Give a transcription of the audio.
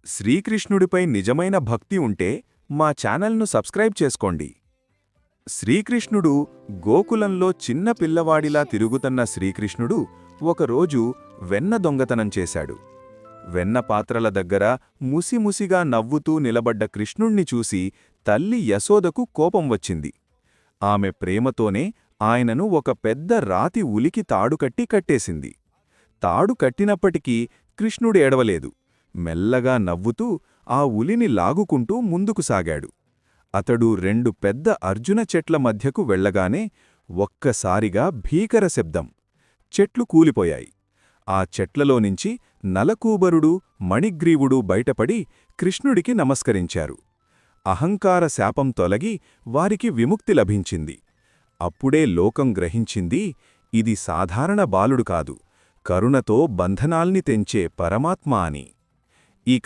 శ్రీకృష్ణుడిపై నిజమైన భక్తి ఉంటే మా ఛానల్ను సబ్స్క్రైబ్ చేసుకోండి. శ్రీకృష్ణుడు గోకులంలో చిన్న పిల్లవాడిలా తిరుగుతున్న శ్రీకృష్ణుడు ఒకరోజు వెన్న దొంగతనం చేశాడు. వెన్న పాత్రల దగ్గర ముసిముసిగా నవ్వుతూ నిలబడ్డ కృష్ణుణ్ణి చూసి తల్లి యశోదకు కోపం వచ్చింది. ఆమె ప్రేమతోనే ఆయనను ఒక పెద్ద రాతి ఉలికి తాడుకట్టి కట్టేసింది. తాడు కట్టినప్పటికీ కృష్ణుడు ఏడవలేదు. మెల్లగా నవ్వుతూ ఆ ఉలిని లాగుకుంటూ ముందుకు సాగాడు. అతడు రెండు పెద్ద అర్జున చెట్ల మధ్యకు వెళ్లగానే ఒక్కసారిగా భీకర శబ్దం. చెట్లు కూలిపోయాయి. ఆ చెట్లలోనించి నలకూబరుడు, మణిగ్రీవుడు బయటపడి కృష్ణుడికి నమస్కరించారు. అహంకార శాపం తొలగి వారికి విముక్తి లభించింది. అప్పుడే లోకం గ్రహించింది, ఇది సాధారణ బాలుడు కాదు, కరుణతో బంధనాల్ని తెంచే పరమాత్మ అని. ఈ